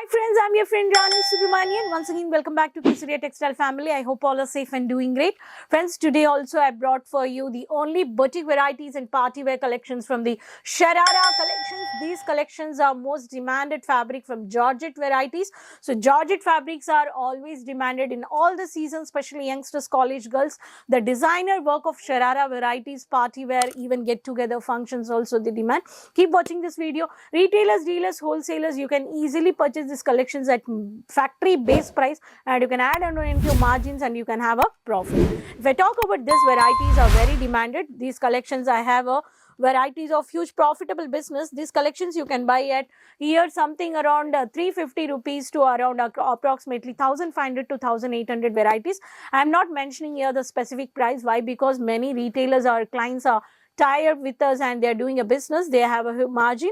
Hi friends, I'm your friend Ranu Subramanian. Once again, welcome back to Kesaria Textile Family. I hope all are safe and doing great. Friends, today also I brought for you the only boutique varieties and party wear collections from the Sharara collections. These collections are most demanded fabric from Georgette varieties. So Georgette fabrics are always demanded in all the seasons, especially youngsters, college girls. The designer work of Sharara varieties, party wear, even get together functions also they demand. Keep watching this video. Retailers, dealers, wholesalers, you can easily purchase these collections at factory base price and you can add on into your margins and you can have a profit. If I talk about these varieties are very demanded. These collections I have a varieties of huge profitable business. These collections you can buy at here something around 350 rupees to around approximately 1500 to 1800 varieties. I am not mentioning here the specific price. Why? Because many retailers or clients are tired with us and they are doing a business. They have a margin.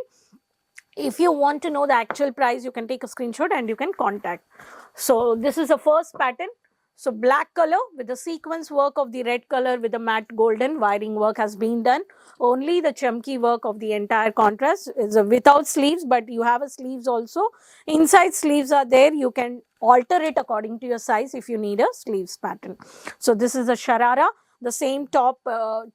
If you want to know the actual price, you can take a screenshot and you can contact. So this is the first pattern. So black color with the sequence work of the red color with the matte golden wiring work has been done. Only the chunky work of the entire contrast is without sleeves, but you have a sleeves also. Inside sleeves are there. You can alter it according to your size if you need a sleeves pattern. So this is a Sharara. The same top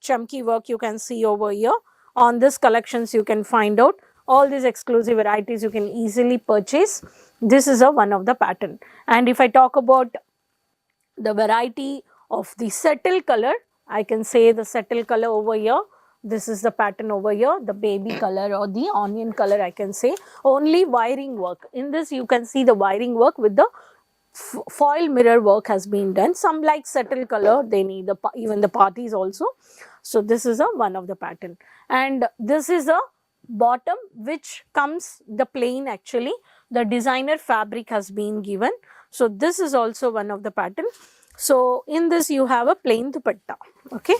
chunky work you can see over here. On this collections you can find out all these exclusive varieties you can easily purchase. This is one of the pattern. And if I talk about the variety of the settle color, I can say the settle color over here. This is the pattern over here, the baby color or the onion color I can say. Only wiring work. In this you can see the wiring work with the foil mirror work has been done. Some like settle color, they need even the parties also. So this is one of the pattern. And this is a bottom which comes the plain actually. The designer fabric has been given. So this is also one of the pattern. So in this you have a plain dupatta. Okay,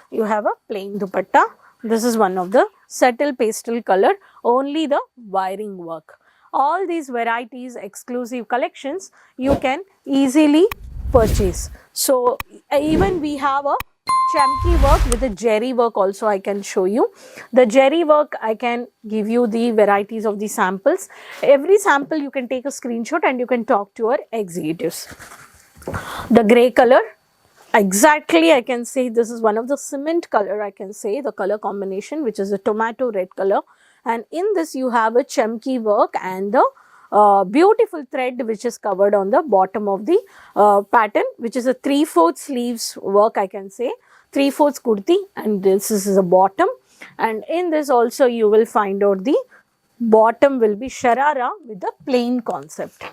you have a plain dupatta. This is one of the subtle pastel color, only the wiring work. All these varieties, exclusive collections, you can easily purchase. So even we have a chunky work with the jerry work also I can show you. The jerry work I can give you the varieties of the samples. Every sample you can take a screenshot and you can talk to our executives. The grey color, exactly I can say this is one of the cement color I can say, the color combination which is a tomato red color. And in this you have a chunky work and the beautiful thread which is covered on the bottom of the pattern, which is a 3/4 sleeves work I can say, 3/4 kurti, and this is a bottom. And in this also you will find out the bottom will be Sharara with the plain concept.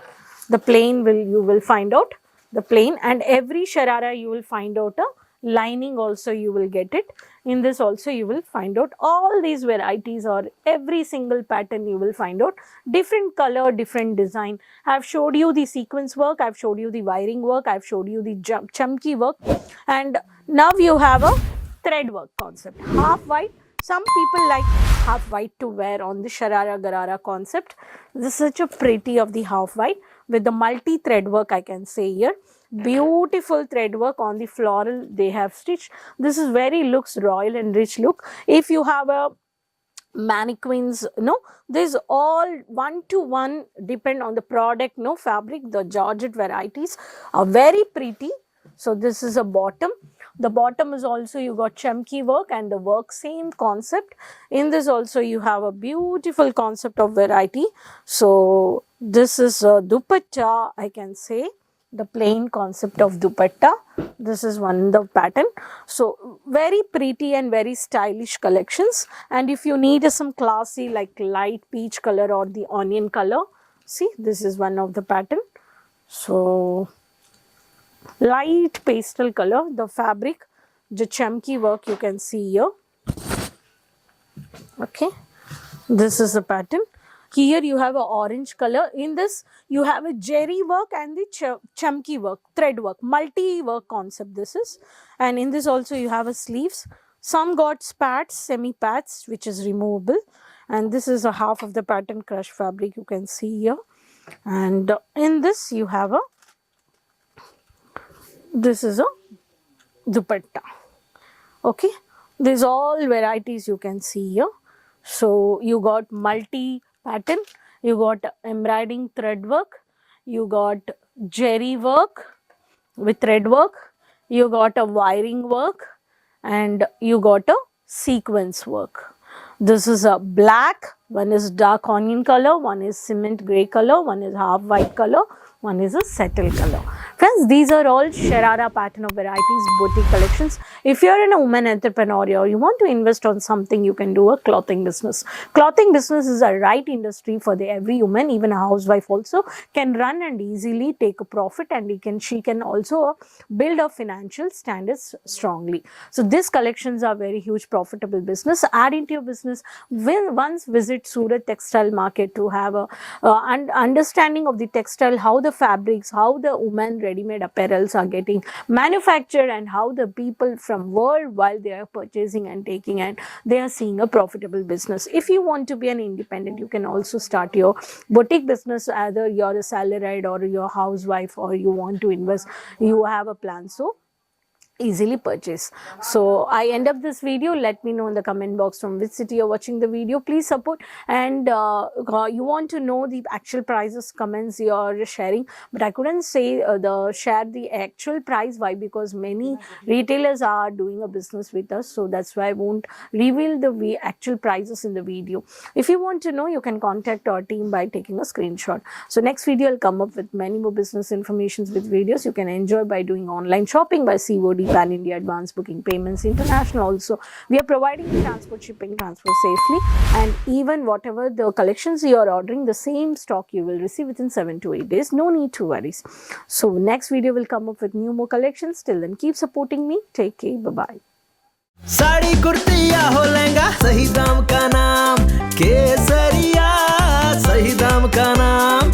The plain you will find out the plain, and every Sharara you will find out a lining also you will get it. In this also you will find out all these varieties or every single pattern you will find out different color, different design. I have showed you the sequence work, I have showed you the wiring work, I have showed you the chunky work, and now you have a thread work concept. Half white, some people like half white to wear on the Sharara Garara concept. This is such a pretty of the half white with the multi thread work I can say here. Beautiful thread work on the floral they have stitched. This is very looks royal and rich look. If you have a mannequins, this all 1-to-1 depend on the product, fabric. The Georgette varieties are very pretty. So this is a bottom. The bottom is also you got chunky work and the work same concept. In this also you have a beautiful concept of variety. So this is a dupatta I can say, the plain concept of dupatta. This is one the pattern. So very pretty and very stylish collections. And if you need some classy like light peach color or the onion color, see this is one of the pattern. So light pastel color, the fabric, the chunky work you can see here. Okay, this is the pattern. Here you have a orange color. In this you have a jerry work and the chunky work, thread work, multi work concept this is. And in this also you have a sleeves. Some got spats, semi pads which is removable. And this is a half of the pattern crush fabric you can see here. And in this you have a, this is a dupatta. Okay, these all varieties you can see here. So you got multi pattern you got embroidering thread work, you got jerry work with thread work, you got a wiring work, and you got a sequence work. This is a black, one is dark onion color, one is cement grey color, one is half white color, one is a settle color. Friends, these are all Sharara pattern of varieties boutique collections. If you are in a woman entrepreneur or you want to invest on something, you can do a clothing business. Clothing business is a right industry for every woman, even a housewife also can run and easily take a profit, and she can also build a financial standards strongly. So these collections are very huge profitable business. Add into your business. Once visit Surat textile market to have a understanding of the textile, how the fabrics, how the women ready-made apparels are getting manufactured, and how the people from world while they are purchasing and taking, and they are seeing a profitable business. If you want to be an independent, you can also start your boutique business. Either you're a salaried or you're a housewife, or you want to invest, you have a plan. So easily purchase. So I end up this video. Let me know in the comment box from which city you're watching the video. Please support, and you want to know the actual prices, comments you're sharing, but I couldn't say share the actual price. Why? Because many retailers are doing a business with us, so that's why I won't reveal the actual prices in the video. If you want to know, you can contact our team by taking a screenshot. So next video I'll come up with many more business informations with videos you can enjoy by doing online shopping by COD, Pan India, advance booking, payments, international also. We are providing the transport, shipping, transfer safely, and even whatever the collections you are ordering, the same stock you will receive within 7 to 8 days. No need to worry. So next video will come up with new more collections. Till then, keep supporting me. Take care. Bye-bye. Sari kurti या हो लहंगा, सही दाम का नाम केसरिया, सही दाम का नाम